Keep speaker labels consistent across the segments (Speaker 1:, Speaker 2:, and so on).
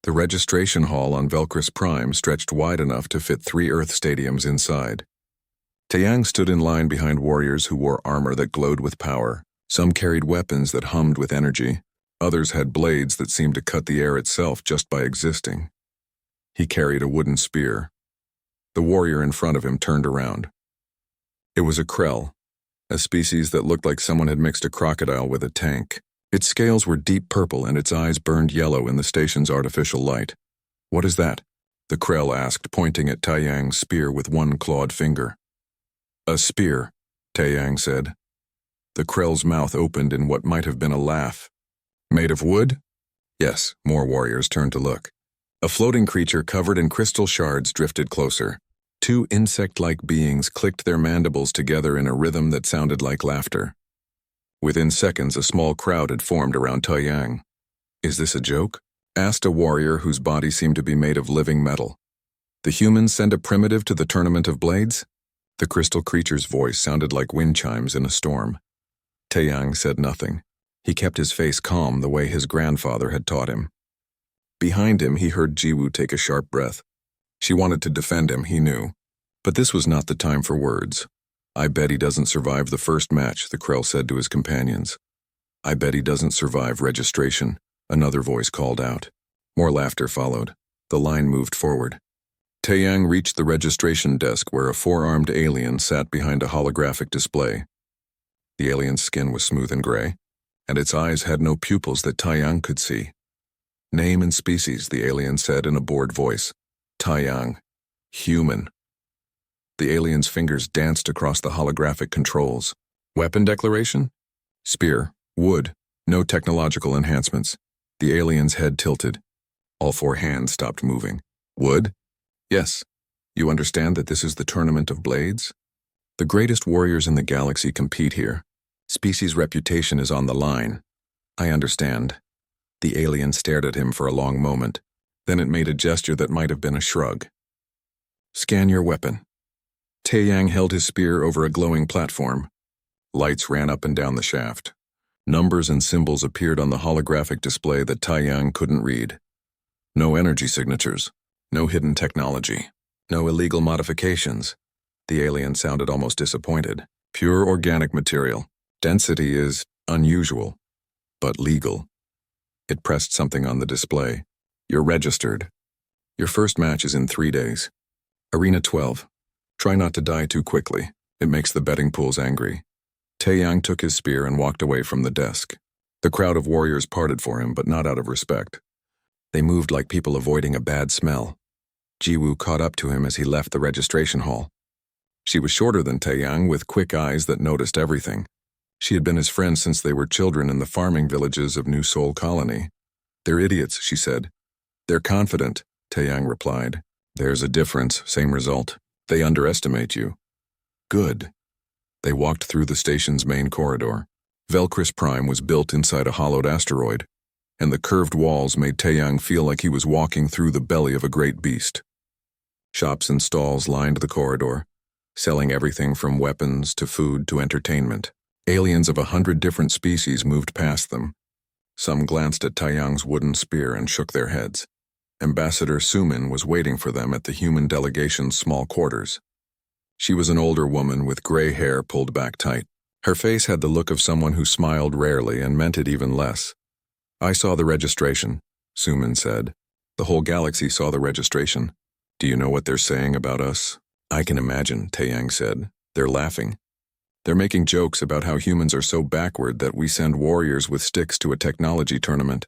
Speaker 1: The registration hall on Velcris Prime stretched wide enough to fit 3 Earth stadiums inside. Taeyang stood in line behind warriors who wore armor that glowed with power. Some carried weapons that hummed with energy. Others had blades that seemed to cut the air itself just by existing. He carried a wooden spear. The warrior in front of him turned around. It was a krell, a species that looked like someone had mixed a crocodile with a tank. Its scales were deep purple and its eyes burned yellow in the station's artificial light. "What is that?" the krell asked, pointing at Taeyang's spear with one clawed finger. "A spear," Taeyang said. The krell's mouth opened in what might have been a laugh. "Made of wood?" Yes, more warriors turned to look. A floating creature covered in crystal shards drifted closer. 2 insect-like beings clicked their mandibles together in a rhythm that sounded like laughter. Within seconds, a small crowd had formed around Taeyang. "Is this a joke?" asked a warrior whose body seemed to be made of living metal. "The humans send a primitive to the Tournament of Blades?" The crystal creature's voice sounded like wind chimes in a storm. Taeyang said nothing. He kept his face calm the way his grandfather had taught him. Behind him, he heard Jiwoo take a sharp breath. She wanted to defend him, he knew. But this was not the time for words. "I bet he doesn't survive the first match," the krell said to his companions. "I bet he doesn't survive registration," another voice called out. More laughter followed. The line moved forward. Taeyang reached the registration desk where a 4-armed alien sat behind a holographic display. The alien's skin was smooth and gray, and its eyes had no pupils that Taeyang could see. "Name and species," the alien said in a bored voice. "Taeyang. Human." The alien's fingers danced across the holographic controls. "Weapon declaration?" "Spear. Wood. No technological enhancements." The alien's head tilted. All 4 hands stopped moving. "Wood?" "Yes. You understand that this is the Tournament of Blades? The greatest warriors in the galaxy compete here. Species' reputation is on the line." "I understand." The alien stared at him for a long moment. Then it made a gesture that might have been a shrug. "Scan your weapon." Taeyang held his spear over a glowing platform. Lights ran up and down the shaft. Numbers and symbols appeared on the holographic display that Taeyang couldn't read. No energy signatures. No hidden technology. No illegal modifications. The alien sounded almost disappointed. "Pure organic material. Density is unusual, but legal." It pressed something on the display. "You're registered. Your first match is in 3 days. Arena 12. Try not to die too quickly. It makes the betting pools angry." Taeyang took his spear and walked away from the desk. The crowd of warriors parted for him, but not out of respect. They moved like people avoiding a bad smell. Jiwoo caught up to him as he left the registration hall. She was shorter than Taeyang, with quick eyes that noticed everything. She had been his friend since they were children in the farming villages of New Seoul Colony. "They're idiots," she said. "They're confident," Taeyang replied. "There's a difference, same result. They underestimate you." "Good." They walked through the station's main corridor. Velcris Prime was built inside a hollowed asteroid, and the curved walls made Taeyang feel like he was walking through the belly of a great beast. Shops and stalls lined the corridor, selling everything from weapons to food to entertainment. Aliens of 100 different species moved past them. Some glanced at Taeyang's wooden spear and shook their heads. Ambassador Sumin was waiting for them at the human delegation's small quarters. She was an older woman with gray hair pulled back tight. Her face had the look of someone who smiled rarely and meant it even less. "I saw the registration," Sumin said. "The whole galaxy saw the registration. Do you know what they're saying about us?" "I can imagine," Taeyang said. "They're laughing. They're making jokes about how humans are so backward that we send warriors with sticks to a technology tournament."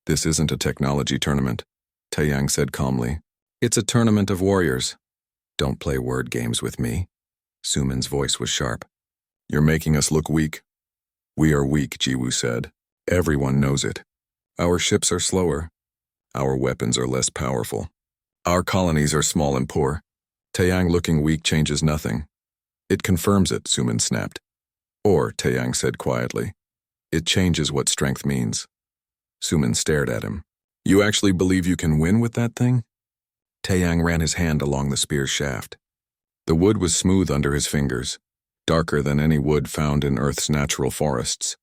Speaker 1: "This isn't a technology tournament," Taeyang said calmly. "It's a tournament of warriors." "Don't play word games with me." Sumin's voice was sharp. "You're making us look weak." "We are weak," Jiwoo said. "Everyone knows it. Our ships are slower. Our weapons are less powerful. Our colonies are small and poor. Taeyang looking weak changes nothing." "It confirms it," Sumin snapped. "Or," Taeyang said quietly, "it changes what strength means." Sumin stared at him. "You actually believe you can win with that thing?" Taeyang ran his hand along the spear's shaft. The wood was smooth under his fingers, darker than any wood found in Earth's natural forests.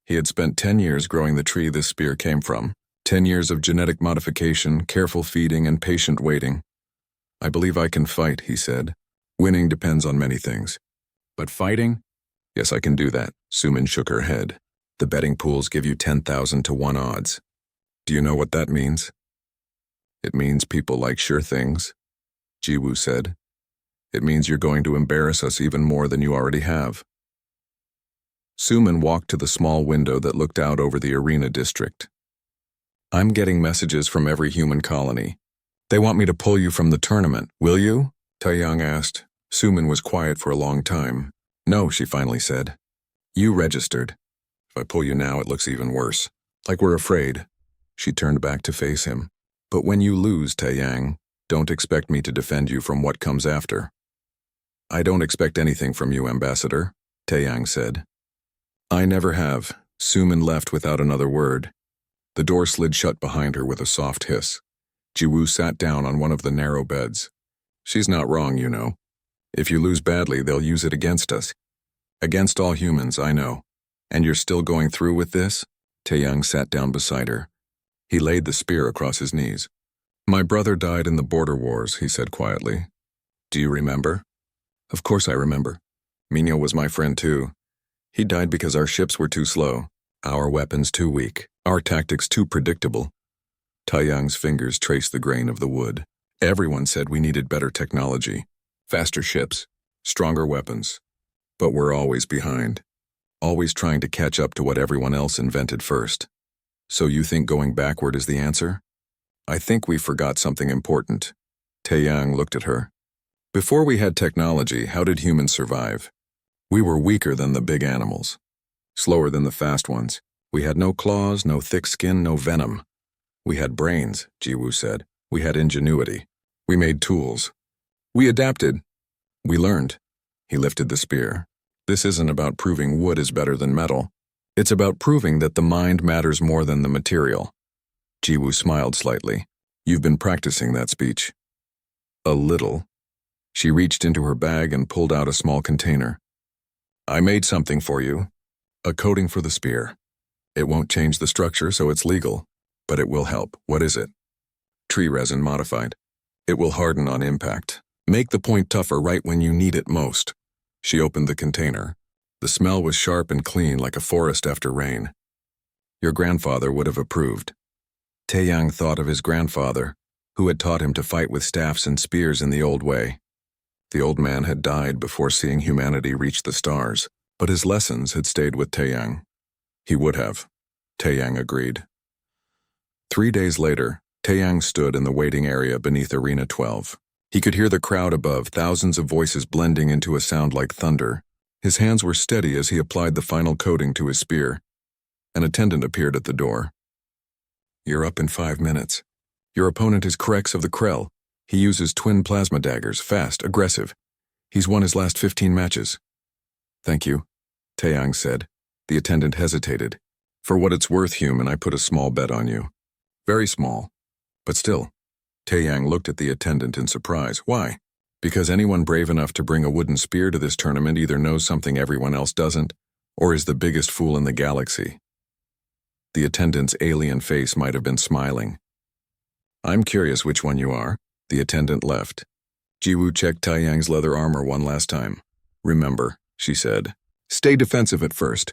Speaker 1: He had spent 10 years growing the tree this spear came from, 10 years of genetic modification, careful feeding, and patient waiting. I believe I can fight, he said. Winning depends on many things. But fighting? Yes, I can do that. Suman shook her head. The betting pools give you 10,000 to 1 odds. Do you know what that means? It means people like sure things, Jiwoo said. It means you're going to embarrass us even more than you already have. Suman walked to the small window that looked out over the arena district. I'm getting messages from every human colony. They want me to pull you from the tournament, will you? Taeyang asked. Suman was quiet for a long time. No, she finally said. You registered. If I pull you now, it looks even worse. Like we're afraid. She turned back to face him. But when you lose, Taeyang, don't expect me to defend you from what comes after. I don't expect anything from you, Ambassador, Taeyang said. I never have. Suman left without another word. The door slid shut behind her with a soft hiss. Jiwoo sat down on one of the narrow beds. She's not wrong, you know. If you lose badly, they'll use it against us. Against all humans, I know. And you're still going through with this? Taeyang sat down beside her. He laid the spear across his knees. My brother died in the border wars, he said quietly. Do you remember? Of course I remember. Minyo was my friend too. He died because our ships were too slow, our weapons too weak, our tactics too predictable. Taeyang's fingers traced the grain of the wood. Everyone said we needed better technology, faster ships, stronger weapons. But we're always behind, always trying to catch up to what everyone else invented first. So you think going backward is the answer? I think we forgot something important. Taeyang looked at her. Before we had technology, how did humans survive? We were weaker than the big animals, slower than the fast ones. We had no claws, no thick skin, no venom. We had brains, Jiwoo said. We had ingenuity. We made tools. We adapted. We learned. He lifted the spear. This isn't about proving wood is better than metal. It's about proving that the mind matters more than the material. Jiwoo smiled slightly. You've been practicing that speech. A little. She reached into her bag and pulled out a small container. I made something for you. A coating for the spear. It won't change the structure, so it's legal. But it will help. What is it? Tree resin modified. It will harden on impact. Make the point tougher right when you need it most. She opened the container. The smell was sharp and clean like a forest after rain. Your grandfather would have approved. Taeyang thought of his grandfather, who had taught him to fight with staffs and spears in the old way. The old man had died before seeing humanity reach the stars, but his lessons had stayed with Taeyang. He would have. Taeyang agreed. 3 days later, Taeyang stood in the waiting area beneath Arena 12. He could hear the crowd above, thousands of voices blending into a sound like thunder. His hands were steady as he applied the final coating to his spear. An attendant appeared at the door. You're up in 5 minutes. Your opponent is Krex of the Krell. He uses twin plasma daggers, fast, aggressive. He's won his last 15 matches. Thank you, Taeyang said. The attendant hesitated. For what it's worth, human, I put a small bet on you. Very small. But still. Taeyang looked at the attendant in surprise. Why? Because anyone brave enough to bring a wooden spear to this tournament either knows something everyone else doesn't, or is the biggest fool in the galaxy. The attendant's alien face might have been smiling. I'm curious which one you are. The attendant left. Jiwoo checked Taeyang's leather armor one last time. Remember, she said. Stay defensive at first.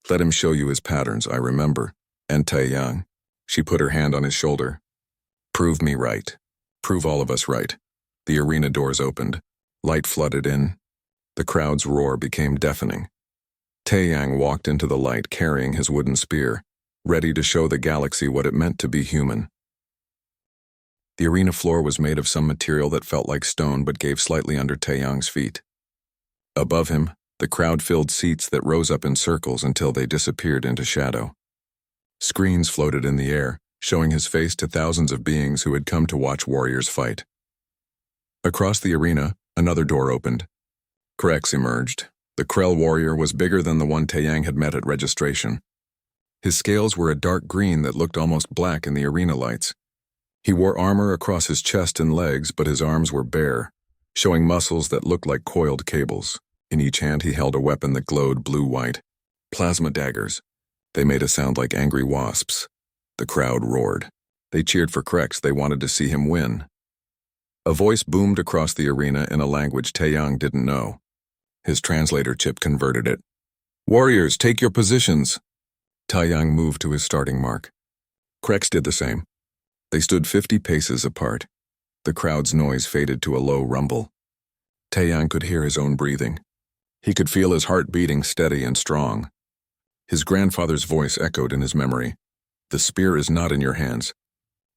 Speaker 1: Let him show you his patterns, I remember. And Taeyang. She put her hand on his shoulder. Prove me right. Prove all of us right. The arena doors opened. Light flooded in. The crowd's roar became deafening. Taeyang walked into the light carrying his wooden spear, ready to show the galaxy what it meant to be human. The arena floor was made of some material that felt like stone but gave slightly under Taeyang's feet. Above him, the crowd filled seats that rose up in circles until they disappeared into shadow. Screens floated in the air, showing his face to thousands of beings who had come to watch warriors fight. Across the arena, another door opened. Krex emerged. The Krell warrior was bigger than the one Taeyang had met at registration. His scales were a dark green that looked almost black in the arena lights. He wore armor across his chest and legs, but his arms were bare, showing muscles that looked like coiled cables. In each hand he held a weapon that glowed blue-white. Plasma daggers. They made a sound like angry wasps. The crowd roared. They cheered for Krex. They wanted to see him win. A voice boomed across the arena in a language Taeyang didn't know. His translator chip converted it. "Warriors, take your positions." Taeyang moved to his starting mark. Krex did the same. They stood 50 paces apart. The crowd's noise faded to a low rumble. Taeyang could hear his own breathing. He could feel his heart beating steady and strong. His grandfather's voice echoed in his memory. "The spear is not in your hands.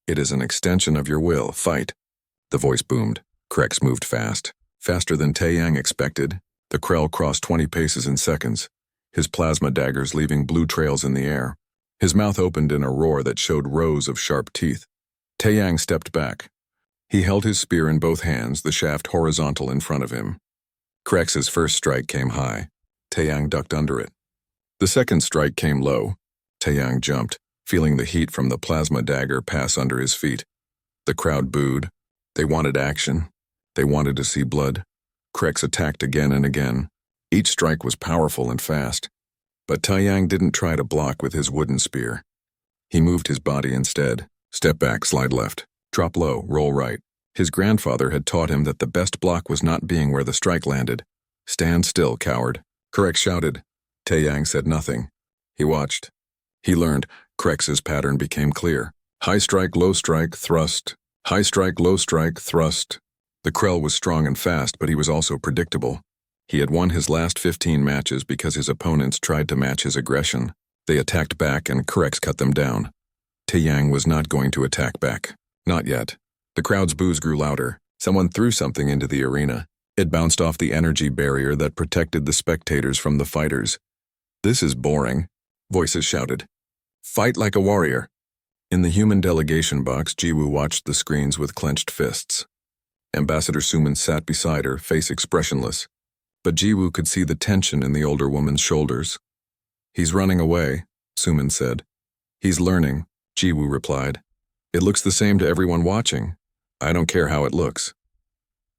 Speaker 1: It is an extension of your will. Fight." The voice boomed. Krex moved fast. Faster than Taeyang expected. The Krell crossed 20 paces in seconds, his plasma daggers leaving blue trails in the air. His mouth opened in a roar that showed rows of sharp teeth. Taeyang stepped back. He held his spear in both hands, the shaft horizontal in front of him. Krex's first strike came high. Taeyang ducked under it. The second strike came low. Taeyang jumped, feeling the heat from the plasma dagger pass under his feet. The crowd booed. They wanted action. They wanted to see blood. Krex attacked again and again. Each strike was powerful and fast. But Taeyang didn't try to block with his wooden spear. He moved his body instead. Step back, slide left. Drop low, roll right. His grandfather had taught him that the best block was not being where the strike landed. "Stand still, coward." Krex shouted. Taeyang said nothing. He watched. He learned. Krex's pattern became clear. High strike, low strike, thrust. High strike, low strike, thrust. The Krell was strong and fast, but he was also predictable. He had won his last 15 matches because his opponents tried to match his aggression. They attacked back and Krex cut them down. Taeyang was not going to attack back. Not yet. The crowd's boos grew louder. Someone threw something into the arena. It bounced off the energy barrier that protected the spectators from the fighters. "This is boring," voices shouted. "Fight like a warrior." In the human delegation box, Jiwoo watched the screens with clenched fists. Ambassador Suman sat beside her, face expressionless. But Jiwoo could see the tension in the older woman's shoulders. "He's running away," Suman said. "He's learning," Jiwoo replied. "It looks the same to everyone watching. I don't care how it looks."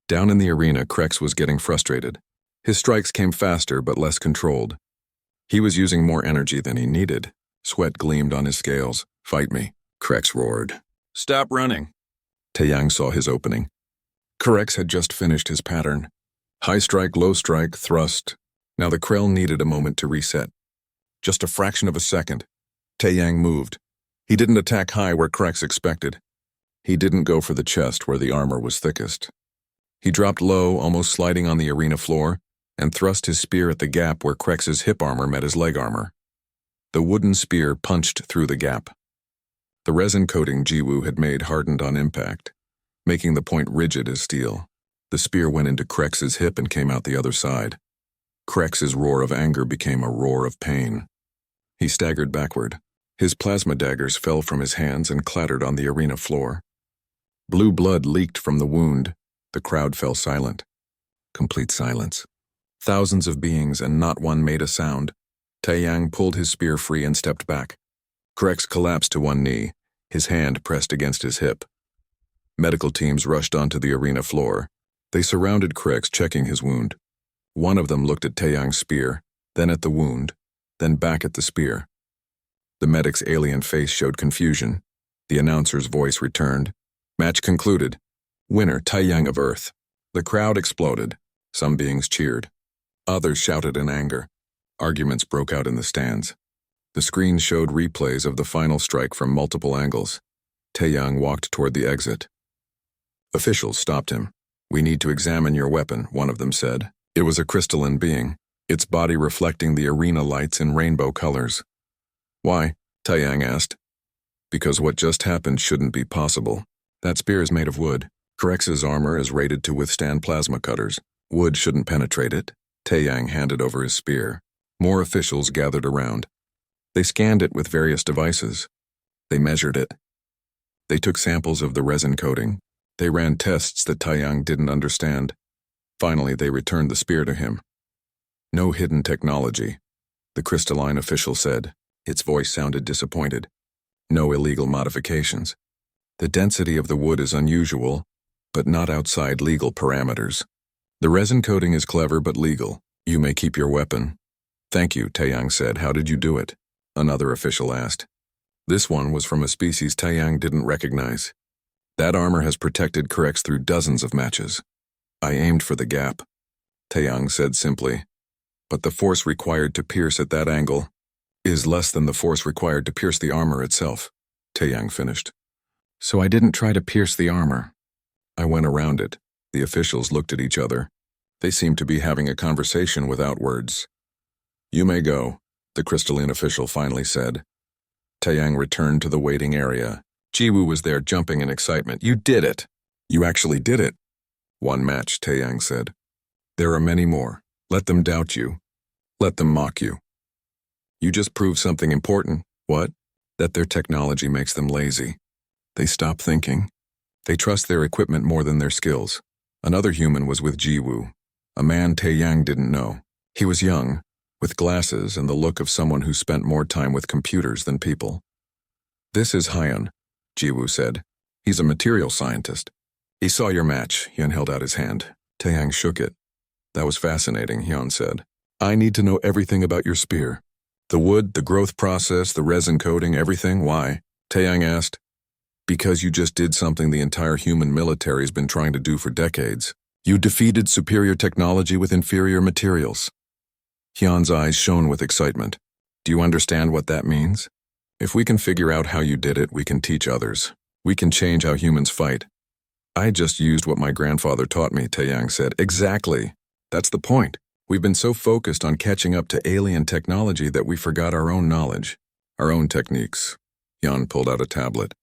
Speaker 1: Down in the arena, Krex was getting frustrated. His strikes came faster but less controlled. He was using more energy than he needed. Sweat gleamed on his scales. "Fight me," Krex roared. "Stop running." Taeyang saw his opening. Krex had just finished his pattern. High strike, low strike, thrust. Now the Krell needed a moment to reset. Just a fraction of a second. Taeyang moved. He didn't attack high where Krex expected. He didn't go for the chest where the armor was thickest. He dropped low, almost sliding on the arena floor, and thrust his spear at the gap where Krex's hip armor met his leg armor. The wooden spear punched through the gap. The resin coating Jiwoo had made hardened on impact, making the point rigid as steel. The spear went into Krex's hip and came out the other side. Krex's roar of anger became a roar of pain. He staggered backward. His plasma daggers fell from his hands and clattered on the arena floor. Blue blood leaked from the wound. The crowd fell silent. Complete silence. Thousands of beings and not one made a sound. Taeyang pulled his spear free and stepped back. Krex collapsed to one knee, his hand pressed against his hip. Medical teams rushed onto the arena floor. They surrounded Krex, checking his wound. One of them looked at Taeyang's spear, then at the wound, then back at the spear. The medic's alien face showed confusion. The announcer's voice returned. Match concluded. Winner, Taeyang of Earth. The crowd exploded. Some beings cheered. Others shouted in anger. Arguments broke out in the stands. The screen showed replays of the final strike from multiple angles. Taeyang walked toward the exit. Officials stopped him. "We need to examine your weapon," one of them said. It was a crystalline being, its body reflecting the arena lights in rainbow colors. "Why?" Taeyang asked. "Because what just happened shouldn't be possible. That spear is made of wood. Krex's armor is rated to withstand plasma cutters. Wood shouldn't penetrate it." Taeyang handed over his spear. More officials gathered around. They scanned it with various devices. They measured it. They took samples of the resin coating. They ran tests that Taeyang didn't understand. Finally, they returned the spear to him. "No hidden technology," the crystalline official said. Its voice sounded disappointed. "No illegal modifications. The density of the wood is unusual, but not outside legal parameters. The resin coating is clever but legal. You may keep your weapon." "Thank you," Taeyang said. "How did you do it?" another official asked. This one was from a species Taeyang didn't recognize. That armor has protected Correx through dozens of matches. I aimed for the gap, Taeyang said simply. But the force required to pierce at that angle is less than the force required to pierce the armor itself, Taeyang finished. So I didn't try to pierce the armor. I went around it. The officials looked at each other. They seemed to be having a conversation without words. You may go, the crystalline official finally said. Taeyang returned to the waiting area. Jiwoo was there jumping in excitement. You did it! You actually did it! One match, Taeyang said. There are many more. Let them doubt you. Let them mock you. You just proved something important. What? That their technology makes them lazy. They stop thinking. They trust their equipment more than their skills. Another human was with Jiwoo, a man Taeyang didn't know. He was young, with glasses and the look of someone who spent more time with computers than people. This is Hyun, Jiwoo said. He's a material scientist. He saw your match, Hyun held out his hand. Taeyang shook it. That was fascinating, Hyun said. I need to know everything about your spear. The wood, the growth process, the resin coating, everything. Why? Taeyang asked. Because you just did something the entire human military's been trying to do for decades. You defeated superior technology with inferior materials. Hyun's eyes shone with excitement. Do you understand what that means? If we can figure out how you did it, we can teach others. We can change how humans fight. I just used what my grandfather taught me, Taeyang said. Exactly. That's the point. We've been so focused on catching up to alien technology that we forgot our own knowledge, our own techniques. Hyun pulled out a tablet.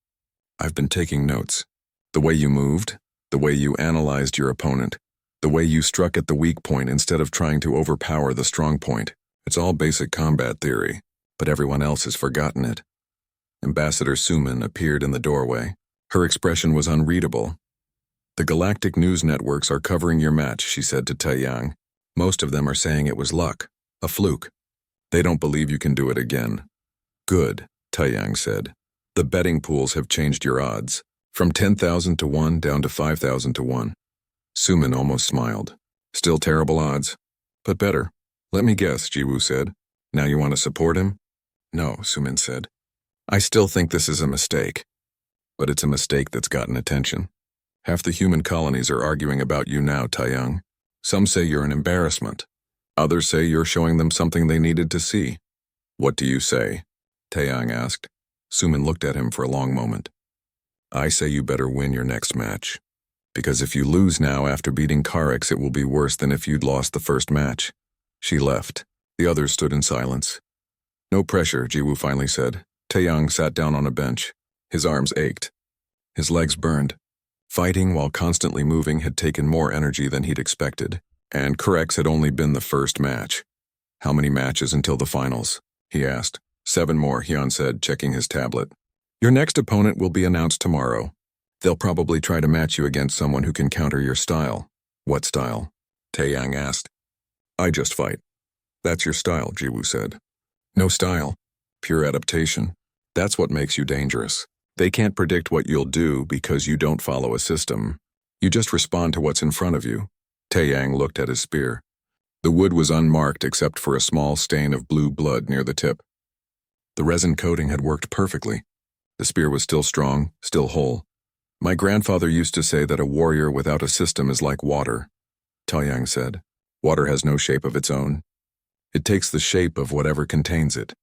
Speaker 1: I've been taking notes. The way you moved, the way you analyzed your opponent, the way you struck at the weak point instead of trying to overpower the strong point. It's all basic combat theory, but everyone else has forgotten it. Ambassador Suman appeared in the doorway. Her expression was unreadable. The galactic news networks are covering your match, she said to Taeyang. Most of them are saying it was luck, a fluke. They don't believe you can do it again. Good, Taeyang said. The betting pools have changed your odds, from 10,000 to 1 down to 5,000 to 1. Suman almost smiled. Still terrible odds, but better. Let me guess, Jiwoo said. Now you want to support him? No, Suman said. I still think this is a mistake. But it's a mistake that's gotten attention. Half the human colonies are arguing about you now, Taeyang. Some say you're an embarrassment. Others say you're showing them something they needed to see. What do you say? Taeyang asked. Suman looked at him for a long moment. I say you better win your next match. Because if you lose now after beating Karex, it will be worse than if you'd lost the first match. She left. The others stood in silence. No pressure, Jiwoo finally said. Taeyang sat down on a bench. His arms ached. His legs burned. Fighting while constantly moving had taken more energy than he'd expected, and Karex had only been the first match. How many matches until the finals? He asked. 7 more, Hyun said, checking his tablet. Your next opponent will be announced tomorrow. They'll probably try to match you against someone who can counter your style. What style? Taeyang asked. I just fight. That's your style, Jiwoo said. No style. Pure adaptation. That's what makes you dangerous. They can't predict what you'll do because you don't follow a system. You just respond to what's in front of you. Taeyang looked at his spear. The wood was unmarked except for a small stain of blue blood near the tip. The resin coating had worked perfectly. The spear was still strong, still whole. My grandfather used to say that a warrior without a system is like water, Taeyang said. Water has no shape of its own. It takes the shape of whatever contains it.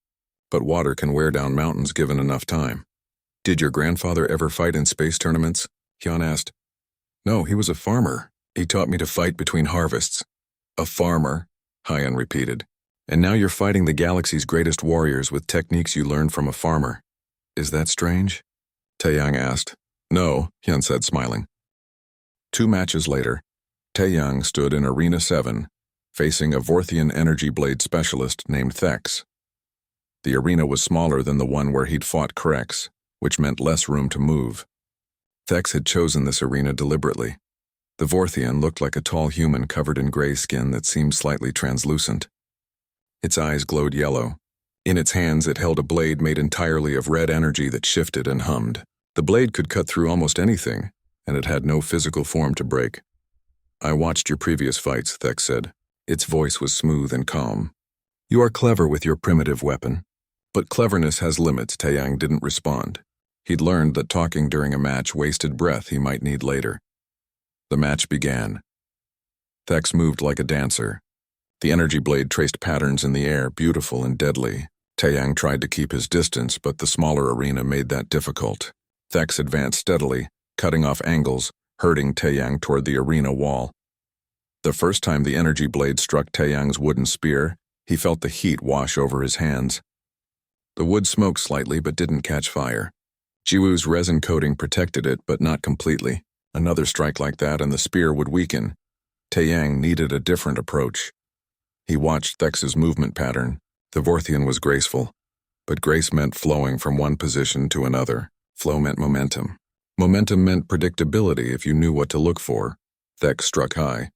Speaker 1: But water can wear down mountains given enough time. Did your grandfather ever fight in space tournaments? Hyun asked. No, he was a farmer. He taught me to fight between harvests. A farmer, Hyun repeated. And now you're fighting the galaxy's greatest warriors with techniques you learned from a farmer. Is that strange? Taeyang asked. No, Hyun said, smiling. 2 matches later, Taeyang stood in Arena 7, facing a Vorthian energy blade specialist named Thex. The arena was smaller than the one where he'd fought Karex, which meant less room to move. Thex had chosen this arena deliberately. The Vorthian looked like a tall human covered in gray skin that seemed slightly translucent. Its eyes glowed yellow. In its hands it held a blade made entirely of red energy that shifted and hummed. The blade could cut through almost anything, and it had no physical form to break. I watched your previous fights, Thex said. Its voice was smooth and calm. You are clever with your primitive weapon. But cleverness has limits. Taeyang didn't respond. He'd learned that talking during a match wasted breath he might need later. The match began. Thex moved like a dancer. The energy blade traced patterns in the air, beautiful and deadly. Taeyang tried to keep his distance, but the smaller arena made that difficult. Thex advanced steadily, cutting off angles, herding Taeyang toward the arena wall. The first time the energy blade struck Taeyang's wooden spear, he felt the heat wash over his hands. The wood smoked slightly but didn't catch fire. Jiwoo's resin coating protected it, but not completely. Another strike like that and the spear would weaken. Taeyang needed a different approach. He watched Thex's movement pattern. The Vorthian was graceful, but grace meant flowing from one position to another. Flow meant momentum. Momentum meant predictability if you knew what to look for. Thex struck high.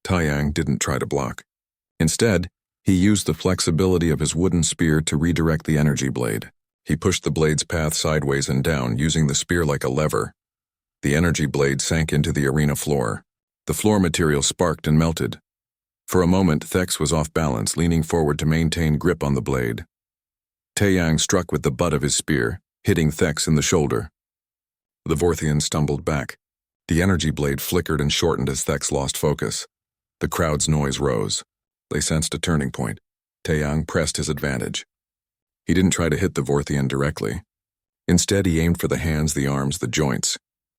Speaker 1: Taeyang didn't try to block. Instead, he used the flexibility of his wooden spear to redirect the energy blade. He pushed the blade's path sideways and down, using the spear like a lever. The energy blade sank into the arena floor. The floor material sparked and melted. For a moment, Thex was off balance, leaning forward to maintain grip on the blade. Taeyang struck with the butt of his spear, hitting Thex in the shoulder. The Vorthian stumbled back. The energy blade flickered and shortened as Thex lost focus. The crowd's noise rose. They sensed a turning point. Taeyang pressed his advantage. He didn't try to hit the Vorthian directly. Instead, he aimed for the hands, the arms, the joints.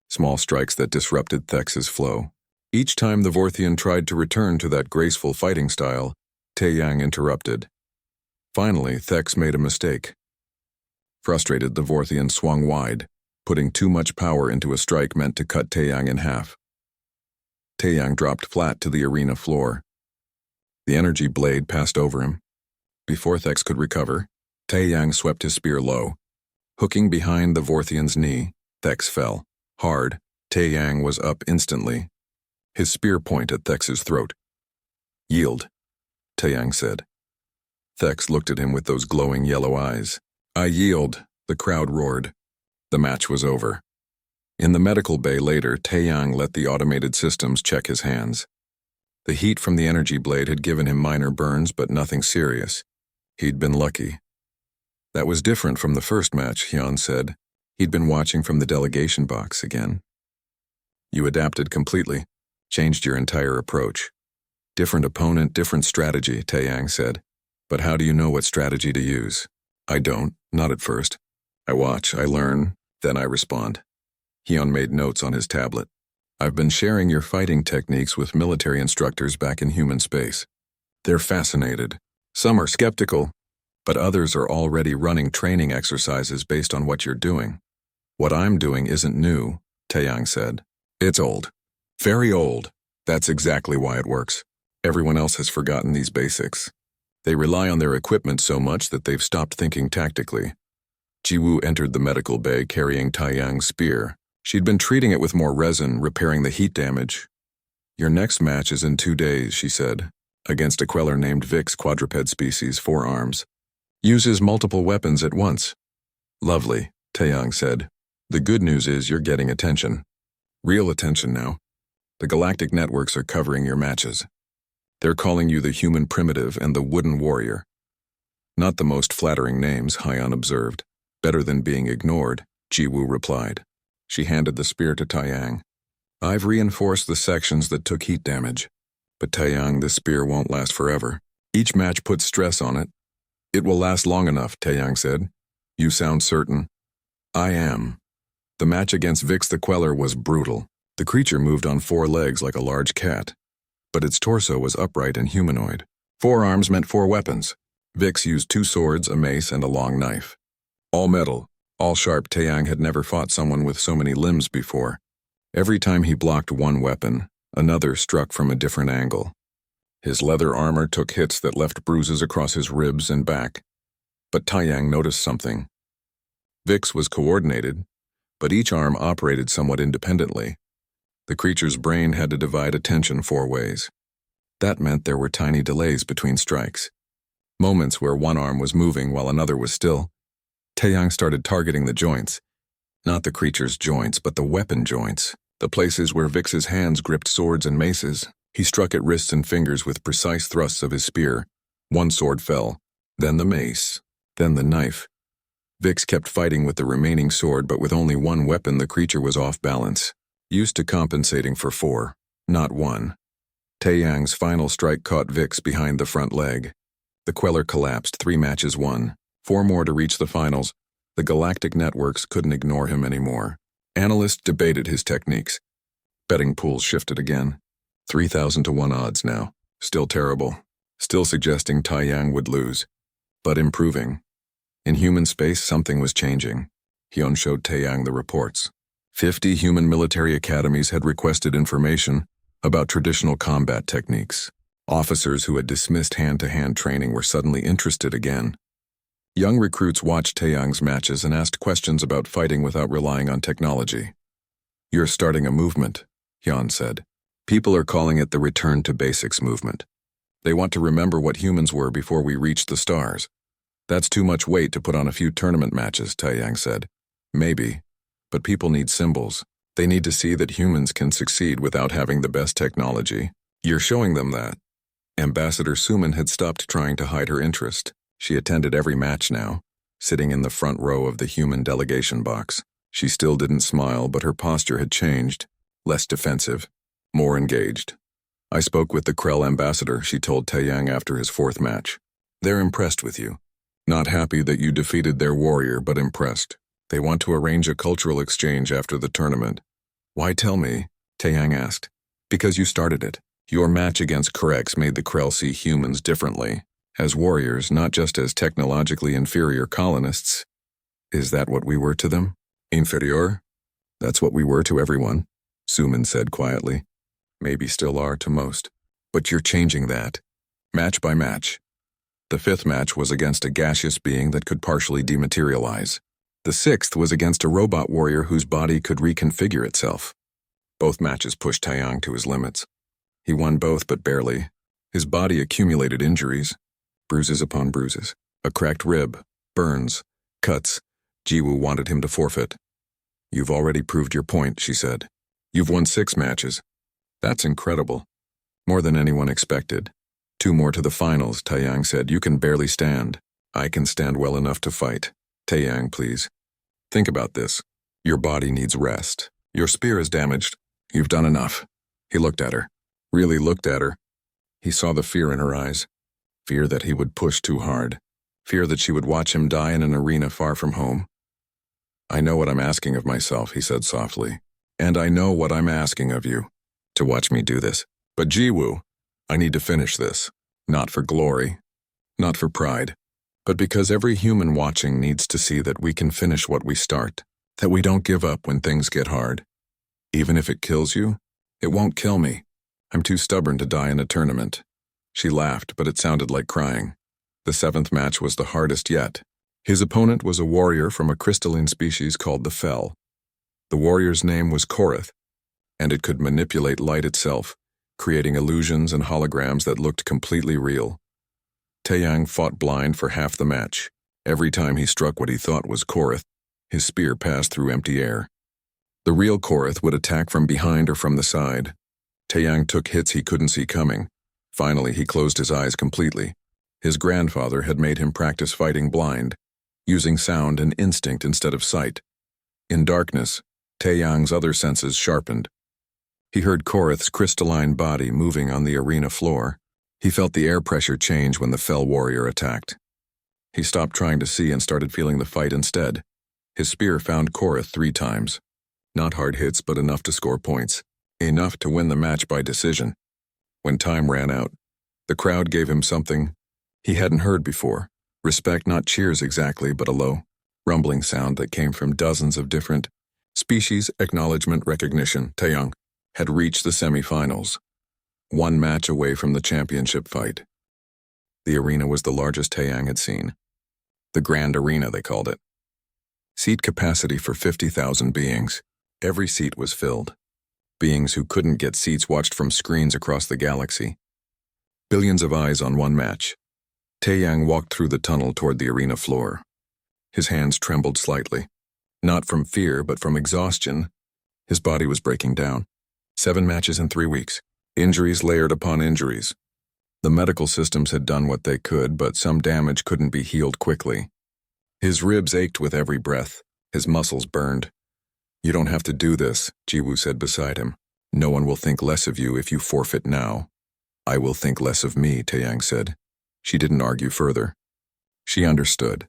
Speaker 1: Small strikes that disrupted Thex's flow. Each time the Vorthian tried to return to that graceful fighting style, Taeyang interrupted. Finally, Thex made a mistake. Frustrated, the Vorthian swung wide. Putting too much power into a strike meant to cut Taeyang in half. Taeyang dropped flat to the arena floor. The energy blade passed over him. Before Thex could recover, Taeyang swept his spear low. Hooking behind the Vorthian's knee, Thex fell. Hard, Taeyang was up instantly. His spear point at Thex's throat. "Yield," Taeyang said. Thex looked at him with those glowing yellow eyes. "I yield," the crowd roared. The match was over. In the medical bay later, Taeyang let the automated systems check his hands. The heat from the energy blade had given him minor burns, but nothing serious. He'd been lucky. That was different from the first match, Hyun said. He'd been watching from the delegation box again. "You adapted completely. Changed your entire approach. Different opponent, different strategy," Taeyang said. "But how do you know what strategy to use?" "I don't, not at first. I watch, I learn, then I respond." Hyun made notes on his tablet. "I've been sharing your fighting techniques with military instructors back in human space. They're fascinated. Some are skeptical, but others are already running training exercises based on what you're doing. What I'm doing isn't new," Taeyang said. "It's old. Very old. That's exactly why it works. Everyone else has forgotten these basics. They rely on their equipment so much that they've stopped thinking tactically." Jiwoo entered the medical bay carrying Taeyang's spear. She'd been treating it with more resin, repairing the heat damage. "Your next match is in 2 days," she said, "against a queller named Vix, quadruped species, 4 arms. Uses multiple weapons at once." "Lovely," Taeyang said. "The good news is you're getting attention. Real attention now. The galactic networks are covering your matches. They're calling you the human primitive and the wooden warrior." "Not the most flattering names," Hyun observed. "Better than being ignored," Jiwoo replied. She handed the spear to Taeyang. "I've reinforced the sections that took heat damage. But Taeyang, this spear won't last forever. Each match puts stress on it." "It will last long enough," Taeyang said. "You sound certain." "I am." The match against Vix the Queller was brutal. The creature moved on 4 legs like a large cat, but its torso was upright and humanoid. 4 arms meant 4 weapons. Vix used 2 swords, a mace, and a long knife. All metal, all sharp. Taeyang had never fought someone with so many limbs before. Every time he blocked one weapon, another struck from a different angle. His leather armor took hits that left bruises across his ribs and back. But Taeyang noticed something. Vix was coordinated, but each arm operated somewhat independently. The creature's brain had to divide attention 4 ways. That meant there were tiny delays between strikes. Moments where one arm was moving while another was still. Taeyang started targeting the joints. Not the creature's joints, but the weapon joints. The places where Vix's hands gripped swords and maces. He struck at wrists and fingers with precise thrusts of his spear. One sword fell, then the mace, Then the knife. Vix kept fighting with the remaining sword, but with only one weapon the creature was off balance, used to compensating for 4, not 1. Taeyang's final strike caught Vix behind the front leg. The Queller collapsed, 3 matches won, 4 more to reach the finals. The galactic networks couldn't ignore him anymore. Analysts debated his techniques. Betting pools shifted again. 3,000 to 1 odds now. Still terrible. Still suggesting Taeyang would lose. But improving. In human space, something was changing. Hyun showed Taeyang the reports. 50 human military academies had requested information about traditional combat techniques. Officers who had dismissed hand-to-hand training were suddenly interested again. Young recruits watched Taeyang's matches and asked questions about fighting without relying on technology. "You're starting a movement," Hyun said. "People are calling it the return to basics movement. They want to remember what humans were before we reached the stars. That's too much weight to put on a few tournament matches," Taeyang said. "Maybe, but people need symbols. They need to see that humans can succeed without having the best technology. You're showing them that." Ambassador Suman had stopped trying to hide her interest. She attended every match now, sitting in the front row of the human delegation box. She still didn't smile, but her posture had changed, less defensive, more engaged. "I spoke with the Krell ambassador," she told Taeyang after his 4th match. "They're impressed with you. Not happy that you defeated their warrior, but impressed. They want to arrange a cultural exchange after the tournament." "Why tell me?" Taeyang asked. "Because you started it. Your match against Korex made the Krell see humans differently, as warriors, not just as technologically inferior colonists." "Is that what we were to them? Inferior?" "That's what we were to everyone," Suman said quietly. "Maybe still are to most. But you're changing that. Match by match. The 5th match was against a gaseous being that could partially dematerialize. The 6th was against a robot warrior whose body could reconfigure itself. Both matches pushed Taeyang to his limits. He won both, but barely. His body accumulated injuries, bruises upon bruises, a cracked rib, burns, cuts. Jiwoo wanted him to forfeit. "You've already proved your point," she said. "You've won 6 matches. That's incredible. More than anyone expected. 2 more to the finals," Taeyang said. "You can barely stand. I can stand well enough to fight. Taeyang, please. Think about this. Your body needs rest. Your spear is damaged. You've done enough." He looked at her. Really looked at her. He saw the fear in her eyes. Fear that he would push too hard. Fear that she would watch him die in an arena far from home. "I know what I'm asking of myself," he said softly. "And I know what I'm asking of you. To watch me do this. But Jiwoo, I need to finish this. Not for glory. Not for pride. But because every human watching needs to see that we can finish what we start. That we don't give up when things get hard. Even if it kills you, it won't kill me. I'm too stubborn to die in a tournament." She laughed, but it sounded like crying. The 7th match was the hardest yet. His opponent was a warrior from a crystalline species called the Fel. The warrior's name was Korith, and it could manipulate light itself, creating illusions and holograms that looked completely real. Taeyang fought blind for half the match. Every time he struck what he thought was Korith, his spear passed through empty air. The real Korith would attack from behind or from the side. Taeyang took hits he couldn't see coming. Finally, he closed his eyes completely. His grandfather had made him practice fighting blind, using sound and instinct instead of sight. In darkness, Taeyang's other senses sharpened. He heard Korith's crystalline body moving on the arena floor. He felt the air pressure change when the Fel warrior attacked. He stopped trying to see and started feeling the fight instead. His spear found Korith 3 times. Not hard hits, but enough to score points. Enough to win the match by decision. When time ran out, the crowd gave him something he hadn't heard before. Respect, not cheers exactly, but a low, rumbling sound that came from dozens of different species. Acknowledgement, recognition. Taeyang had reached the semifinals. 1 match away from the championship fight. The arena was the largest Taeyang had seen. The Grand Arena, they called it. Seat capacity for 50,000 beings. Every seat was filled. Beings who couldn't get seats watched from screens across the galaxy. Billions of eyes on 1 match. Taeyang walked through the tunnel toward the arena floor. His hands trembled slightly. Not from fear, but from exhaustion. His body was breaking down. 7 matches in 3 weeks. Injuries layered upon injuries. The medical systems had done what they could, but some damage couldn't be healed quickly. His ribs ached with every breath. His muscles burned. "You don't have to do this," Jiwoo said beside him. "No one will think less of you if you forfeit now." "I will think less of me," Taeyang said. She didn't argue further. She understood.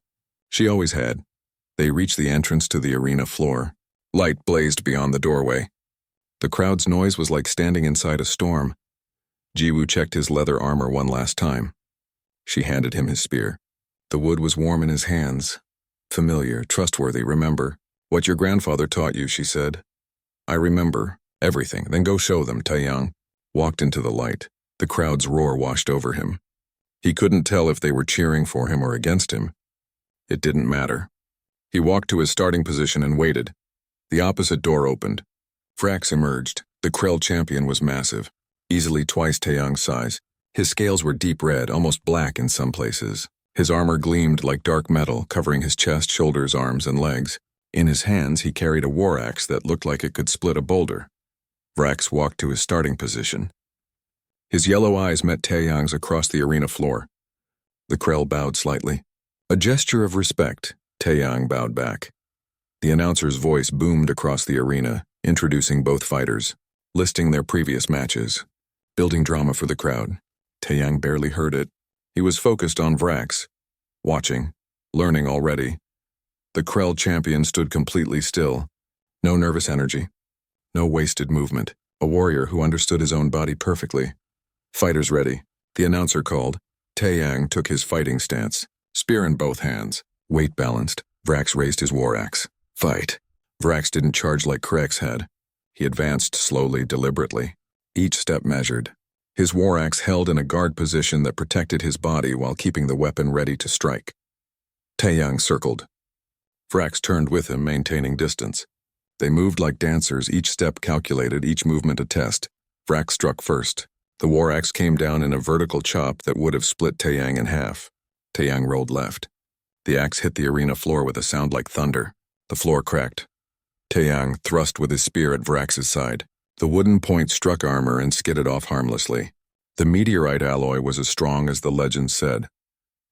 Speaker 1: She always had. They reached the entrance to the arena floor. Light blazed beyond the doorway. The crowd's noise was like standing inside a storm. Jiwoo checked his leather armor one last time. She handed him his spear. The wood was warm in his hands. "Familiar, trustworthy, remember. What your grandfather taught you," she said. "I remember. Everything. Then go show them," Taeyang walked into the light. The crowd's roar washed over him. He couldn't tell if they were cheering for him or against him. It didn't matter. He walked to his starting position and waited. The opposite door opened. Vrax emerged. The Krell champion was massive, easily twice Taeyang's size. His scales were deep red, almost black in some places. His armor gleamed like dark metal, covering his chest, shoulders, arms, and legs. In his hands, he carried a war axe that looked like it could split a boulder. Vrax walked to his starting position. His yellow eyes met Taeyang's across the arena floor. The Krell bowed slightly. A gesture of respect. Taeyang bowed back. The announcer's voice boomed across the arena, introducing both fighters, listing their previous matches, building drama for the crowd. Taeyang barely heard it. He was focused on Vrax, watching, learning already. The Krell champion stood completely still. No nervous energy. No wasted movement. A warrior who understood his own body perfectly. "Fighters ready," the announcer called. Taeyang took his fighting stance, spear in both hands, weight balanced. Vrax raised his war axe. "Fight." Vrax didn't charge like Krex had. He advanced slowly, deliberately. Each step measured. His war axe held in a guard position that protected his body while keeping the weapon ready to strike. Taeyang circled. Vrax turned with him, maintaining distance. They moved like dancers, each step calculated, each movement a test. Vrax struck first. The war axe came down in a vertical chop that would have split Taeyang in half. Taeyang rolled left. The axe hit the arena floor with a sound like thunder. The floor cracked. Taeyang thrust with his spear at Vrax's side. The wooden point struck armor and skidded off harmlessly. The meteorite alloy was as strong as the legend said.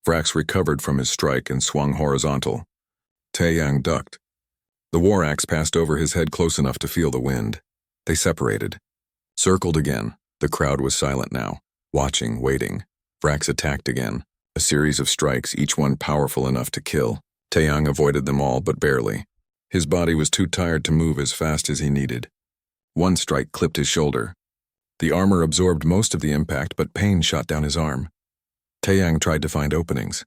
Speaker 1: Vrax recovered from his strike and swung horizontal. Taeyang ducked. The war axe passed over his head close enough to feel the wind. They separated. Circled again. The crowd was silent now, watching, waiting. Vrax attacked again. A series of strikes, each one powerful enough to kill. Taeyang avoided them all, but barely. His body was too tired to move as fast as he needed. One strike clipped his shoulder. The armor absorbed most of the impact, but pain shot down his arm. Taeyang tried to find openings.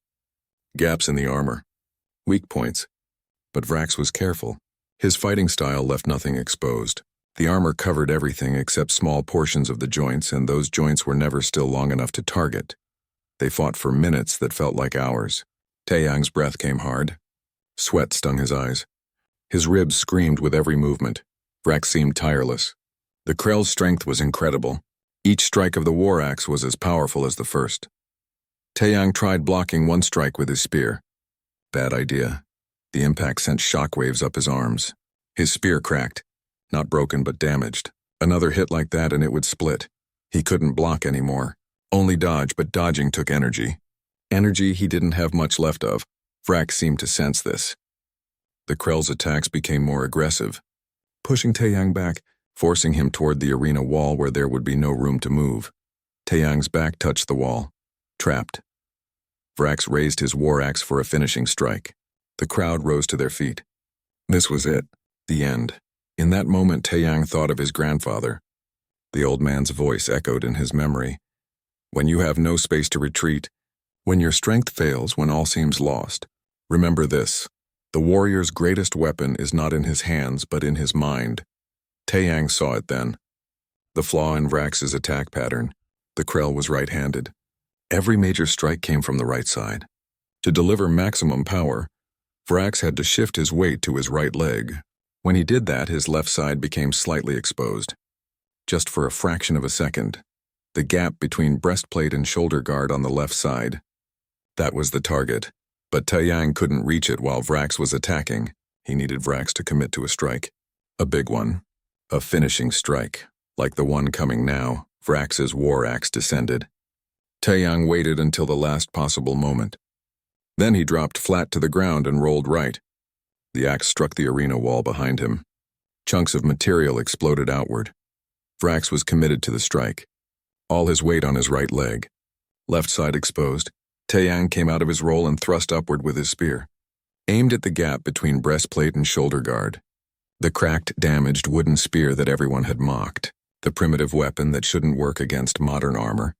Speaker 1: Gaps in the armor. Weak points. But Vrax was careful. His fighting style left nothing exposed. The armor covered everything except small portions of the joints, and those joints were never still long enough to target. They fought for minutes that felt like hours. Taeyang's breath came hard. Sweat stung his eyes. His ribs screamed with every movement. Vrax seemed tireless. The Krell's strength was incredible. Each strike of the war axe was as powerful as the first. Taeyang tried blocking one strike with his spear. Bad idea. The impact sent shockwaves up his arms. His spear cracked. Not broken, but damaged. Another hit like that and it would split. He couldn't block anymore. Only dodge, but dodging took energy. Energy he didn't have much left of. Vrax seemed to sense this. The Krell's attacks became more aggressive, pushing Taeyang back, forcing him toward the arena wall where there would be no room to move. Taeyang's back touched the wall. Trapped. Vrax raised his war axe for a finishing strike. The crowd rose to their feet. This was it. The end. In that moment, Taeyang thought of his grandfather. The old man's voice echoed in his memory. When you have no space to retreat, when your strength fails, when all seems lost, remember this. The warrior's greatest weapon is not in his hands, but in his mind. Taeyang saw it then. The flaw in Vrax's attack pattern. The Krell was right-handed. Every major strike came from the right side. To deliver maximum power, Vrax had to shift his weight to his right leg. When he did that, his left side became slightly exposed. Just for a fraction of a second. The gap between breastplate and shoulder guard on the left side. That was the target. But Taeyang couldn't reach it while Vrax was attacking. He needed Vrax to commit to a strike. A big one. A finishing strike. Like the one coming now, Vrax's war axe descended. Taeyang waited until the last possible moment. Then he dropped flat to the ground and rolled right. The axe struck the arena wall behind him. Chunks of material exploded outward. Vrax was committed to the strike, all his weight on his right leg. Left side exposed, Taeyang came out of his roll and thrust upward with his spear, aimed at the gap between breastplate and shoulder guard. The cracked, damaged wooden spear that everyone had mocked, the primitive weapon that shouldn't work against modern armor.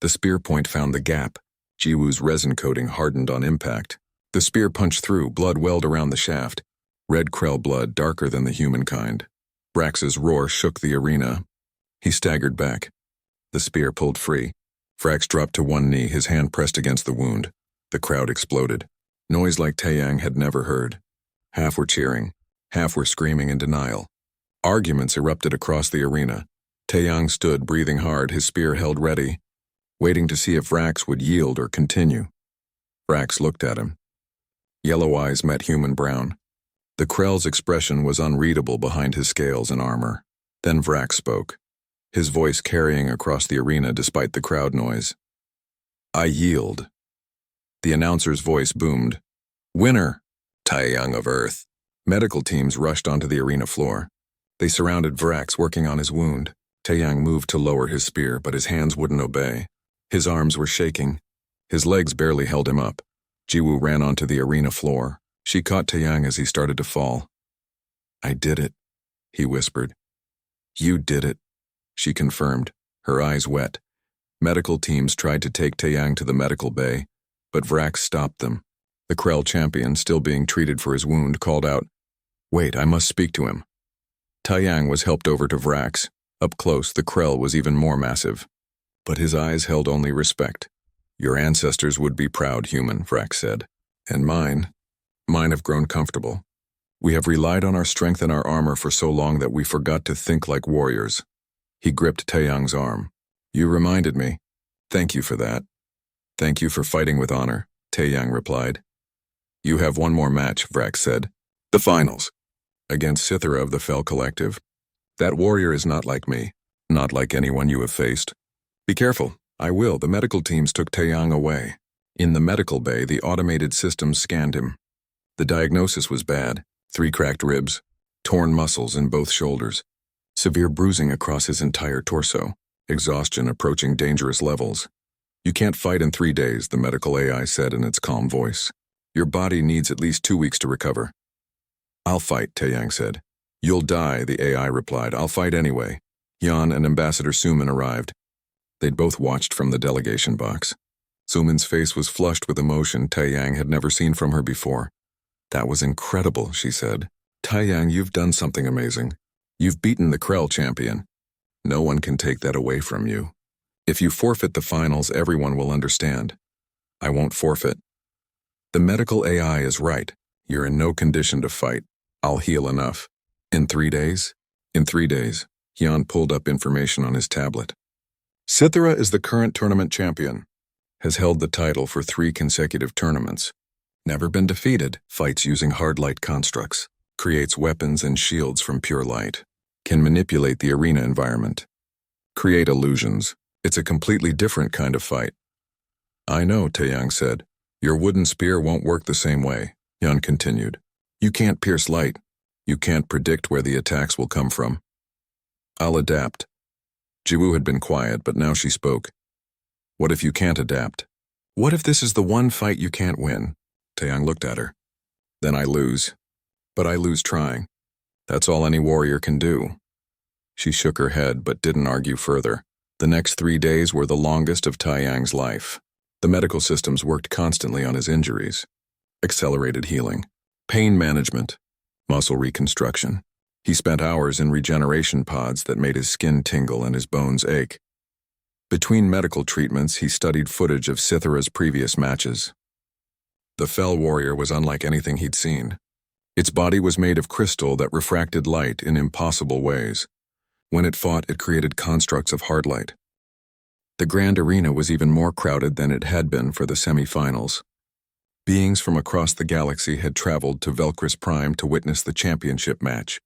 Speaker 1: The spear point found the gap. Jiwoo's resin coating hardened on impact. The spear punched through, blood welled around the shaft. Red Krell blood darker than the humankind. Vrax's roar shook the arena. He staggered back. The spear pulled free. Vrax dropped to one knee, his hand pressed against the wound. The crowd exploded. Noise like Taeyang had never heard. Half were cheering. Half were screaming in denial. Arguments erupted across the arena. Taeyang stood, breathing hard, his spear held ready, waiting to see if Vrax would yield or continue. Vrax looked at him. Yellow eyes met human brown. The Krell's expression was unreadable behind his scales and armor. Then Vrax spoke, his voice carrying across the arena despite the crowd noise. "I yield." The announcer's voice boomed. "Winner, Taeyang of Earth." Medical teams rushed onto the arena floor. They surrounded Vrax, working on his wound. Taeyang moved to lower his spear, but his hands wouldn't obey. His arms were shaking. His legs barely held him up. Jiwoo ran onto the arena floor. She caught Taeyang as he started to fall. "I did it," he whispered. "You did it," she confirmed, her eyes wet. Medical teams tried to take Taeyang to the medical bay, but Vrax stopped them. The Krell champion, still being treated for his wound, called out, "Wait, I must speak to him." Taeyang was helped over to Vrax. Up close, the Krell was even more massive. But his eyes held only respect. "Your ancestors would be proud, human," Vrax said. "And mine have grown comfortable. We have relied on our strength and our armor for so long that we forgot to think like warriors." He gripped Taeyang's arm. "You reminded me. Thank you for that." "Thank you for fighting with honor," Taeyang replied. "You have one more match," Vrax said. "The finals. Against Sithera of the Fell Collective. That warrior is not like me, not like anyone you have faced. Be careful." "I will." The medical teams took Taeyang away. In the medical bay, the automated systems scanned him. The diagnosis was bad. 3 cracked ribs, torn muscles in both shoulders, severe bruising across his entire torso, exhaustion approaching dangerous levels. "You can't fight in 3 days," the medical AI said in its calm voice. "Your body needs at least 2 weeks to recover." "I'll fight," Taeyang said. "You'll die," the AI replied. "I'll fight anyway." Yan and Ambassador Suman arrived. They'd both watched from the delegation box. Suman's face was flushed with emotion Taeyang had never seen from her before. "That was incredible," she said. "Taeyang, you've done something amazing. You've beaten the Krell champion. No one can take that away from you. If you forfeit the finals, everyone will understand." "I won't forfeit." "The medical AI is right. You're in no condition to fight. I'll heal enough." "In 3 days?" "In 3 days." Yan pulled up information on his tablet. "Sithera is the current tournament champion. Has held the title for 3 consecutive tournaments. Never been defeated. Fights using hard light constructs. Creates weapons and shields from pure light. Can manipulate the arena environment. Create illusions. It's a completely different kind of fight." "I know," Taeyang said. "Your wooden spear won't work the same way," Yan continued. "You can't pierce light. You can't predict where the attacks will come from." "I'll adapt." Jiwoo had been quiet, but now she spoke. "What if you can't adapt? What if this is the one fight you can't win?" Taeyang looked at her. "Then I lose. But I lose trying. That's all any warrior can do." She shook her head but didn't argue further. The next 3 days were the longest of Taeyang's life. The medical systems worked constantly on his injuries. Accelerated healing, pain management, muscle reconstruction. He spent hours in regeneration pods that made his skin tingle and his bones ache. Between medical treatments, he studied footage of Sithera's previous matches. The Fell Warrior was unlike anything he'd seen. Its body was made of crystal that refracted light in impossible ways. When it fought, it created constructs of hard light. The grand arena was even more crowded than it had been for the semi-finals. Beings from across the galaxy had traveled to Velcris Prime to witness the championship match.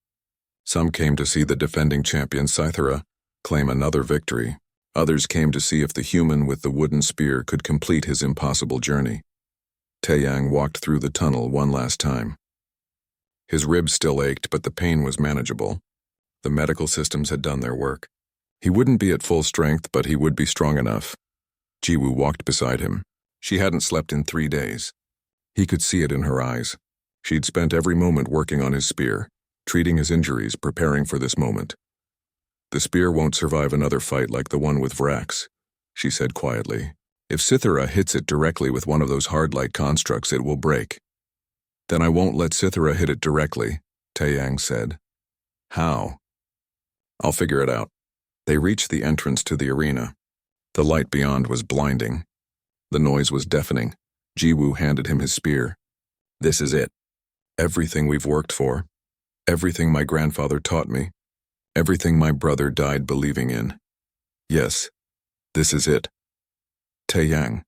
Speaker 1: Some came to see the defending champion Sithera claim another victory. Others came to see if the human with the wooden spear could complete his impossible journey. Taeyang walked through the tunnel one last time. His ribs still ached, but the pain was manageable. The medical systems had done their work. He wouldn't be at full strength, but he would be strong enough. Jiwoo walked beside him. She hadn't slept in 3 days. He could see it in her eyes. She'd spent every moment working on his spear, treating his injuries, preparing for this moment. The spear won't survive another fight like the one with Vrax, she said quietly. If Cythera hits it directly with one of those hard-light constructs, it will break. Then I won't let Cythera hit it directly, Taeyang said. How? I'll figure it out. They reached the entrance to the arena. The light beyond was blinding. The noise was deafening. Jiwoo handed him his spear. This is it. Everything we've worked for. Everything my grandfather taught me. Everything my brother died believing in. Yes, this is it. Taeyang.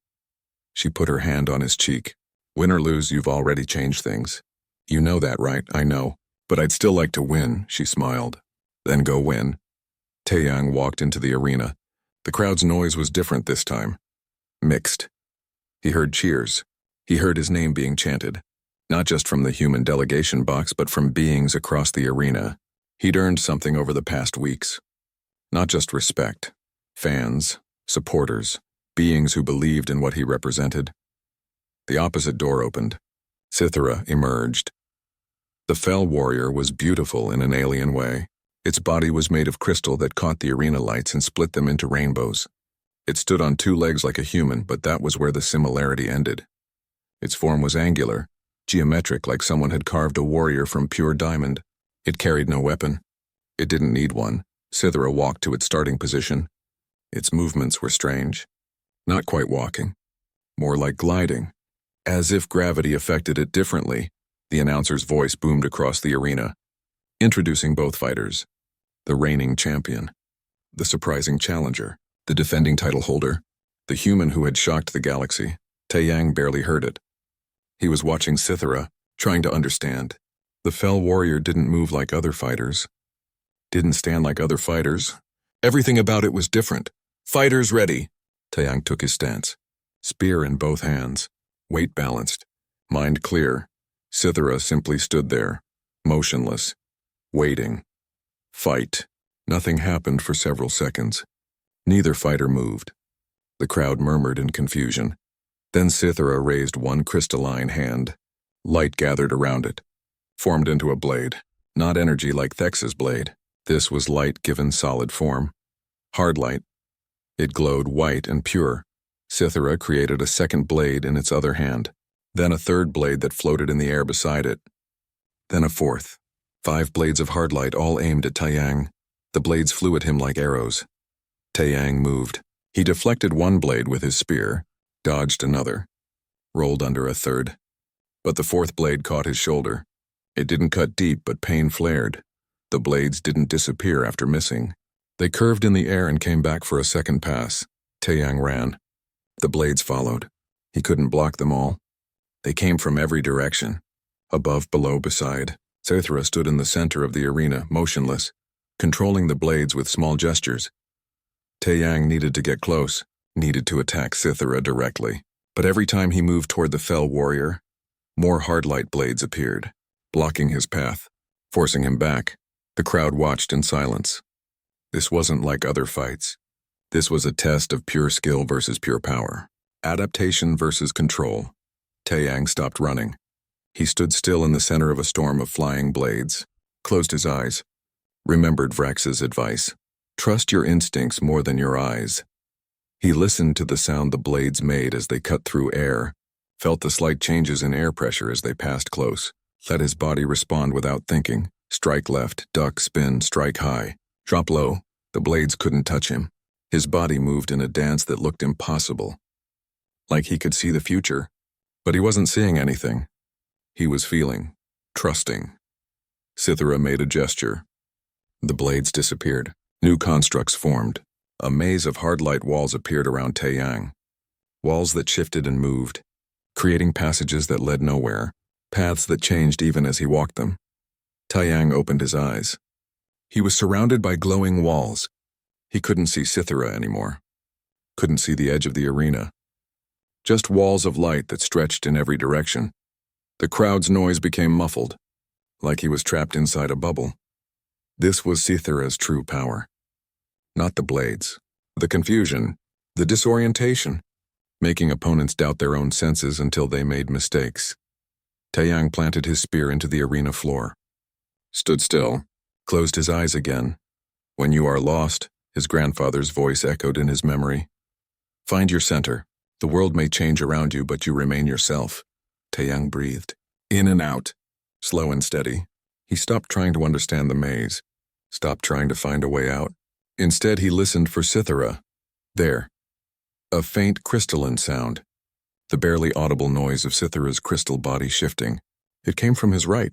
Speaker 1: She put her hand on his cheek. Win or lose, you've already changed things. You know that, right? I know. But I'd still like to win, she smiled. Then go win. Taeyang walked into the arena. The crowd's noise was different this time. Mixed. He heard cheers. He heard his name being chanted. Not just from the human delegation box, but from beings across the arena. He'd earned something over the past weeks. Not just respect. Fans, supporters, beings who believed in what he represented. The opposite door opened. Cythera emerged. The fell warrior was beautiful in an alien way. Its body was made of crystal that caught the arena lights and split them into rainbows. It stood on 2 legs like a human, but that was where the similarity ended. Its form was angular, geometric, like someone had carved a warrior from pure diamond. It carried no weapon. It didn't need one. Cythera walked to its starting position. Its movements were strange. Not quite walking. More like gliding. As if gravity affected it differently, the announcer's voice boomed across the arena, introducing both fighters. The reigning champion. The surprising challenger. The defending title holder. The human who had shocked the galaxy. Taeyang barely heard it. He was watching Cythera, trying to understand. The fell warrior didn't move like other fighters. Didn't stand like other fighters. Everything about it was different. Fighters ready. Taeyang took his stance. Spear in both hands. Weight balanced. Mind clear. Cythera simply stood there, motionless, waiting. Fight. Nothing happened for several seconds. Neither fighter moved. The crowd murmured in confusion. Then Cythera raised one crystalline hand. Light gathered around it, formed into a blade. Not energy like Thex's blade. This was light given solid form. Hard light. It glowed white and pure. Cythera created a second blade in its other hand. Then a third blade that floated in the air beside it. Then a fourth. 5 blades of hard light, all aimed at Taeyang. The blades flew at him like arrows. Taeyang moved. He deflected one blade with his spear, dodged another, rolled under a third. But the fourth blade caught his shoulder. It didn't cut deep, but pain flared. The blades didn't disappear after missing. They curved in the air and came back for a second pass. Taeyang ran. The blades followed. He couldn't block them all. They came from every direction. Above, below, beside. Cythera stood in the center of the arena, motionless, controlling the blades with small gestures. Taeyang needed to get close, needed to attack Cythera directly. But every time he moved toward the fell warrior, more hard light blades appeared, blocking his path, forcing him back. The crowd watched in silence. This wasn't like other fights. This was a test of pure skill versus pure power. Adaptation versus control. Taeyang stopped running. He stood still in the center of a storm of flying blades, closed his eyes, remembered Vrax's advice. Trust your instincts more than your eyes. He listened to the sound the blades made as they cut through air, felt the slight changes in air pressure as they passed close, let his body respond without thinking. Strike left, duck, spin, strike high, drop low. The blades couldn't touch him. His body moved in a dance that looked impossible. Like he could see the future, but he wasn't seeing anything. He was feeling, trusting. Cythera made a gesture. The blades disappeared. New constructs formed. A maze of hard light walls appeared around Taeyang. Walls that shifted and moved, creating passages that led nowhere, paths that changed even as he walked them. Taeyang opened his eyes. He was surrounded by glowing walls. He couldn't see Cythera anymore. Couldn't see the edge of the arena. just walls of light that stretched in every direction. The crowd's noise became muffled, like he was trapped inside a bubble. This was Cythera's true power. Not the blades, the confusion, the disorientation, making opponents doubt their own senses until they made mistakes. Taeyang planted his spear into the arena floor. Stood still, closed his eyes again. When you are lost, his grandfather's voice echoed in his memory. Find your center. The world may change around you, but you remain yourself. Taeyang breathed. In and out. Slow and steady. He stopped trying to understand the maze. Stopped trying to find a way out. Instead, he listened for Cythera. There. A faint crystalline sound. The barely audible noise of Cythera's crystal body shifting. It came from his right.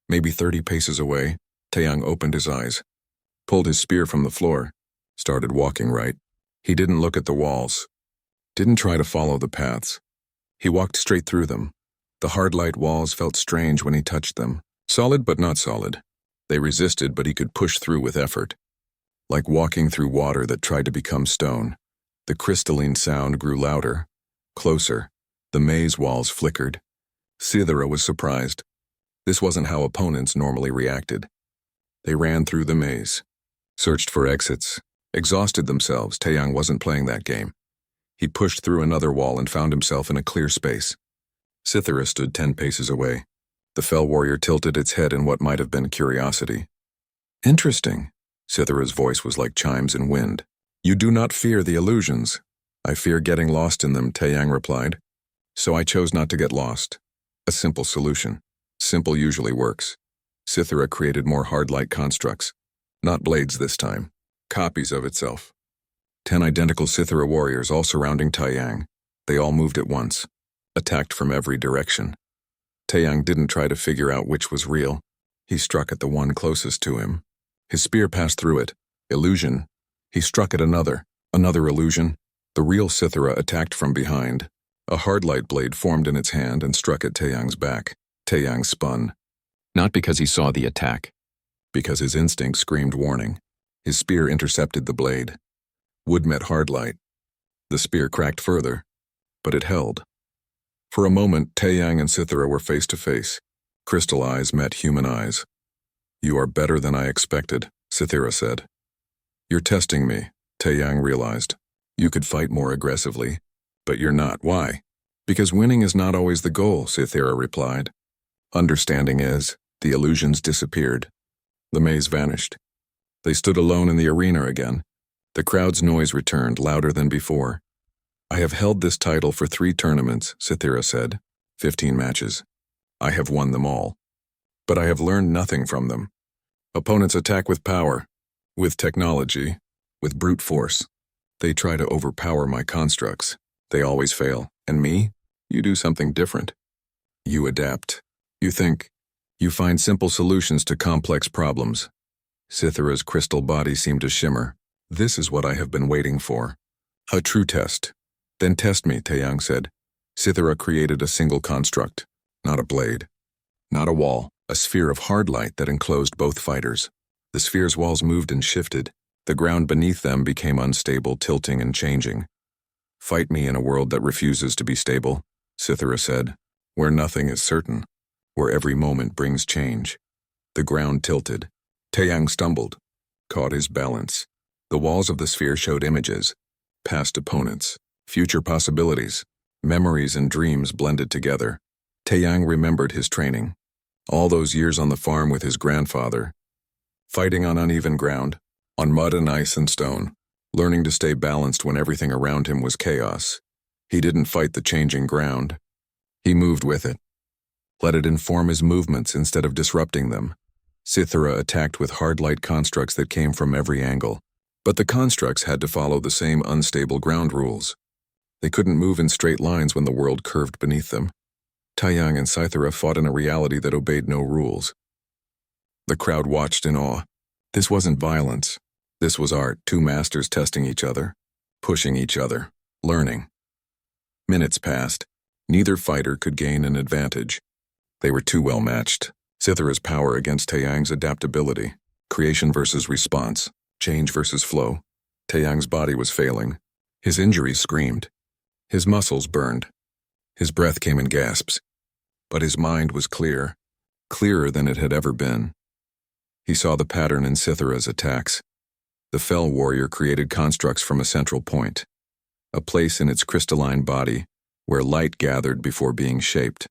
Speaker 1: Maybe 30 paces away, Taeyang opened his eyes. Pulled his spear from the floor. Started walking right. He didn't look at the walls. Didn't try to follow the paths. He walked straight through them. The hard light walls felt strange when he touched them. Solid but not solid. They resisted, but he could push through with effort. Like walking through water that tried to become stone. The crystalline sound grew louder, closer. The maze walls flickered. Cythera was surprised. This wasn't how opponents normally reacted. They ran through the maze, searched for exits, exhausted themselves. Taeyang wasn't playing that game. He pushed through another wall and found himself in a clear space. Cythera stood 10 paces away. The fell warrior tilted its head in what might have been curiosity. Interesting. Cythera's voice was like chimes in wind. You do not fear the illusions. I fear getting lost in them, Taeyang replied. So I chose not to get lost. A simple solution. Simple usually works. Cythera created more hard-light constructs. Not blades this time. Copies of itself. 10 identical Cythera warriors all surrounding Taeyang. They all moved at once. Attacked from every direction. Taeyang didn't try to figure out which was real. He struck at the one closest to him. His spear passed through it. Illusion. He struck at another illusion. The real Cythera attacked from behind. A hard-light blade formed in its hand and struck at Taeyang's back. Taeyang spun. Not because he saw the attack. Because his instinct screamed warning. His spear intercepted the blade. Wood met hard-light. The spear cracked further, but it held. For a moment, Taeyang and Cythera were face to face. Crystal eyes met human eyes. You are better than I expected, Cythera said. You're testing me, Taeyang realized. You could fight more aggressively, but you're not. Why? Because winning is not always the goal, Cythera replied. Understanding is, the illusions disappeared. The maze vanished. They stood alone in the arena again. The crowd's noise returned, louder than before. I have held this title for 3 tournaments, Cythera said. 15 matches. I have won them all. But I have learned nothing from them. Opponents attack with power, with technology, with brute force. They try to overpower my constructs. They always fail. And me? You do something different. You adapt. You think. You find simple solutions to complex problems. Cythera's crystal body seemed to shimmer. This is what I have been waiting for. A true test. Then test me, Taeyang said. Cythera created a single construct. Not a blade. Not a wall. A sphere of hard light that enclosed both fighters. The sphere's walls moved and shifted. The ground beneath them became unstable, tilting and changing. Fight me in a world that refuses to be stable, Cythera said, where nothing is certain, where every moment brings change. The ground tilted. Taeyang stumbled, caught his balance. The walls of the sphere showed images, past opponents, future possibilities, memories and dreams blended together. Taeyang remembered his training. All those years on the farm with his grandfather, fighting on uneven ground, on mud and ice and stone, learning to stay balanced when everything around him was chaos. He didn't fight the changing ground. He moved with it. Let it inform his movements instead of disrupting them. Cythera attacked with hard-light constructs that came from every angle, but the constructs had to follow the same unstable ground rules. They couldn't move in straight lines when the world curved beneath them. Taeyang and Cythera fought in a reality that obeyed no rules. The crowd watched in awe. This wasn't violence. This was art, 2 masters testing each other, pushing each other, learning. Minutes passed. Neither fighter could gain an advantage. They were too well matched. Cythera's power against Taeyang's adaptability. Creation versus response. Change versus flow. Taeyang's body was failing. His injuries screamed. His muscles burned. His breath came in gasps. But his mind was clear, clearer than it had ever been. He saw the pattern in Cythera's attacks. The fell warrior created constructs from a central point, a place in its crystalline body where light gathered before being shaped.